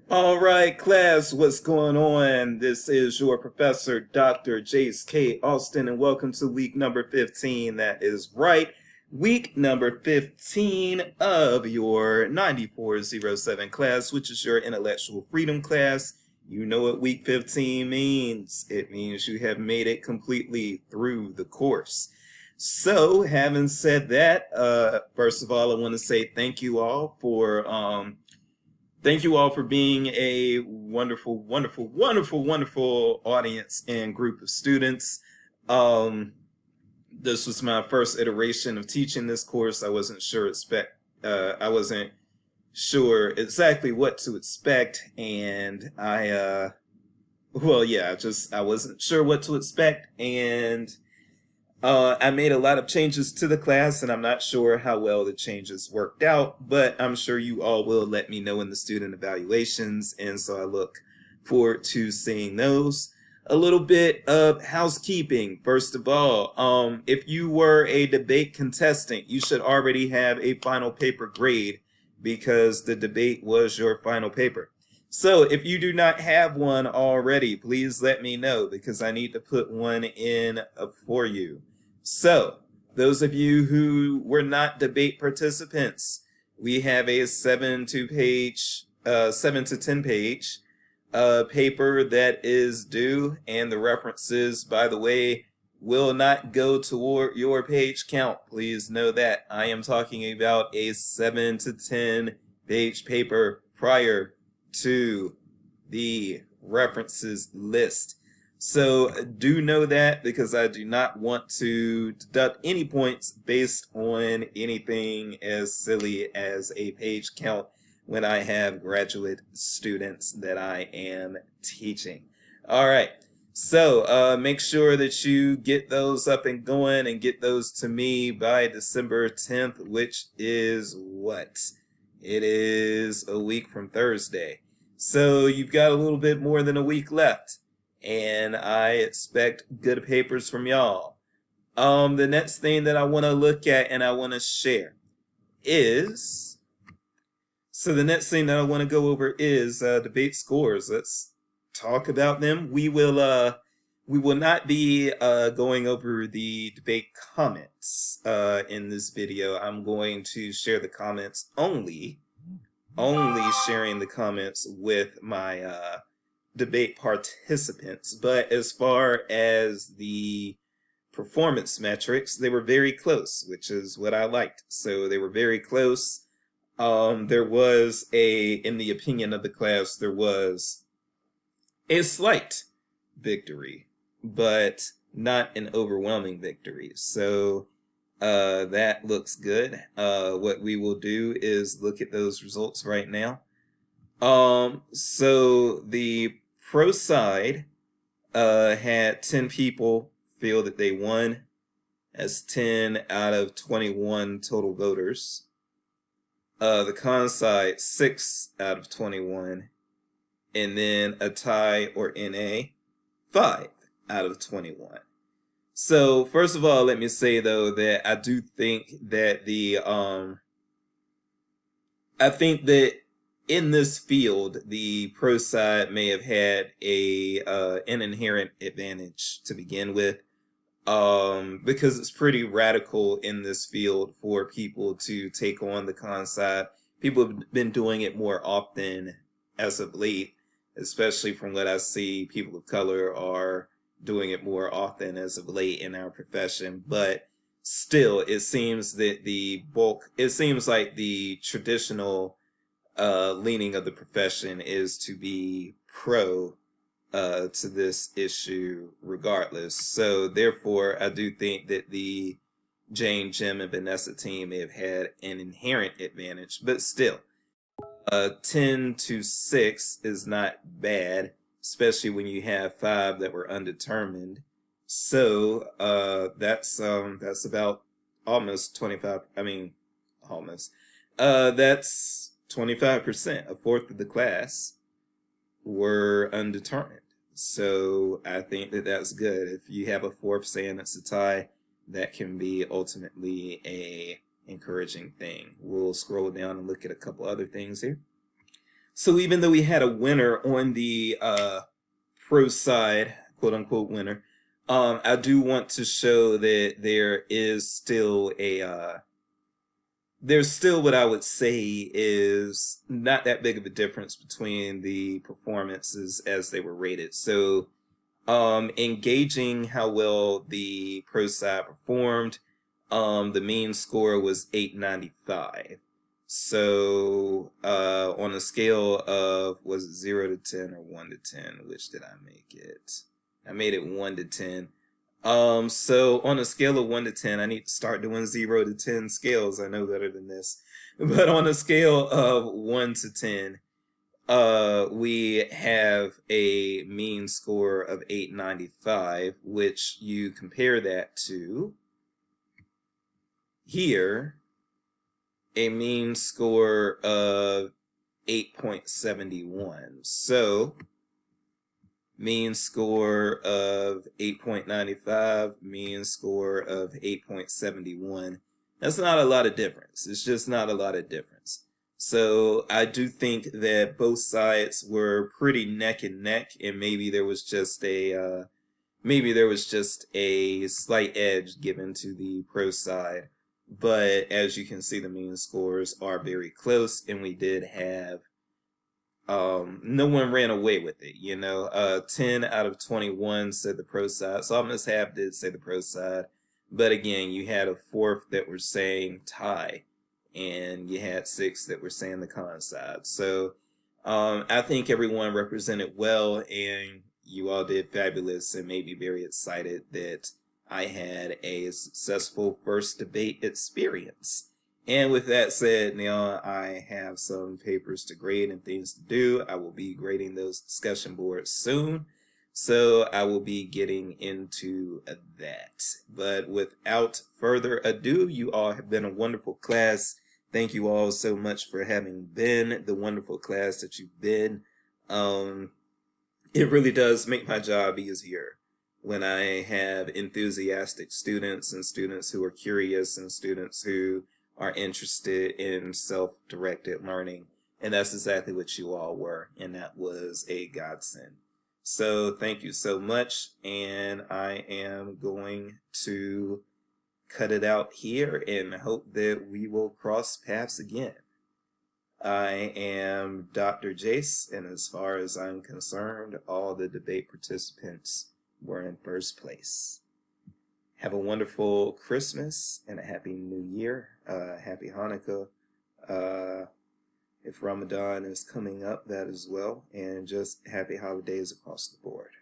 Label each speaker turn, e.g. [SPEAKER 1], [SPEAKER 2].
[SPEAKER 1] All right, class, what's going on? This is your professor, Dr. Jace K. Austin, and welcome to week number 15. That is right, week number 15 of your 9407 class, which is your intellectual freedom class. You know what week 15 means. It means you have made it completely through the course. So, having said that, first of all, I want to say thank you all for being a wonderful, wonderful, wonderful, wonderful audience and group of students. This was my first iteration of teaching this course. I wasn't sure exactly what to expect, and I wasn't sure what to expect, and I made a lot of changes to the class, and I'm not sure how well the changes worked out, but I'm sure you all will let me know in the student evaluations, and so I look forward to seeing those. A little bit of housekeeping. First of all, if you were a debate contestant, you should already have a final paper grade because the debate was your final paper. So if you do not have one already, please let me know because I need to put one in for you. So, those of you who were not debate participants, we have a 7 to 10 page paper that is due, and the references, by the way, will not go toward your page count. Please know that. I am talking about a 7 to 10 page paper prior to the references list. So do know that because I do not want to deduct any points based on anything as silly as a page count when I have graduate students that I am teaching. All right. So make sure that you get those up and going and get those to me by December 10th, which is what? It is a week from Thursday. So you've got a little bit more than a week left, and I expect good papers from y'all. The next thing that I want to look at and I want to share is, so the next thing that I want to go over is debate scores. Let's talk about them. We will not be going over the debate comments in this video. I'm going to share the comments only sharing the comments with my debate participants. But as far as the performance metrics, they were very close, which is what I liked. So they were very close. There was in the opinion of the class, there was a slight victory, but not an overwhelming victory. So that looks good. What we will do is look at those results right now. So the pro side had 10 people feel that they won as 10 out of 21 total voters. The con side, 6 out of 21. And then a tie or NA, 5 out of 21. So first of all, let me say though that I do think that I think that in this field, the pro side may have had an inherent advantage to begin with, because it's pretty radical in this field for people to take on the con side. People have been doing it more often as of late, especially from what I see. People of color are doing it more often as of late in our profession, but still, it seems like the traditional leaning of the profession is to be pro to this issue regardless. So therefore, I do think that the Jane, Jim, and Vanessa team may have had an inherent advantage, but still, 10 to 6 is not bad, especially when you have 5 that were undetermined. So that's about almost 25. I mean, almost. That's 25%. A fourth of the class were undetermined. So I think that that's good. If you have a fourth saying it's a tie, that can be ultimately a encouraging thing. We'll scroll down and look at a couple other things here. So even though we had a winner on the pro side, quote unquote winner, I do want to show that there is still a there's still what I would say is not that big of a difference between the performances as they were rated. So, engaging how well the pro side performed, the mean score was 895. So, on a scale of, was it 0 to 10 or 1 to 10? Which did I make it? I made it 1 to 10. So on a scale of 1 to 10, I need to start doing 0 to 10 scales. I know better than this. But on a scale of 1 to 10, we have a mean score of 895, which you compare that to here, a mean score of 8.71. So mean score of 8.95, mean score of 8.71. That's not a lot of difference. It's just not a lot of difference. So I do think that both sides were pretty neck and neck, and maybe there was just a slight edge given to the pro side. But as you can see, the mean scores are very close, and we did have no one ran away with it, 10 out of 21 said the pro side, so almost half did say the pro side. But again, you had a fourth that were saying tie, and you had 6 that were saying the con side. So I think everyone represented well, and you all did fabulous, and made me very excited that I had a successful first debate experience. And with that said, now I have some papers to grade and things to do. I will be grading those discussion boards soon, so I will be getting into that. But without further ado, you all have been a wonderful class. Thank you all so much for having been the wonderful class that you've been. It really does make my job easier when I have enthusiastic students and students who are curious and students who are interested in self-directed learning. And that's exactly what you all were, and that was a godsend. So thank you so much, and I am going to cut it out here and hope that we will cross paths again. I am Dr. Jace, and as far as I'm concerned, all the debate participants were in first place. Have a wonderful Christmas and a happy New Year. Happy Hanukkah. If Ramadan is coming up, that as well. And just happy holidays across the board.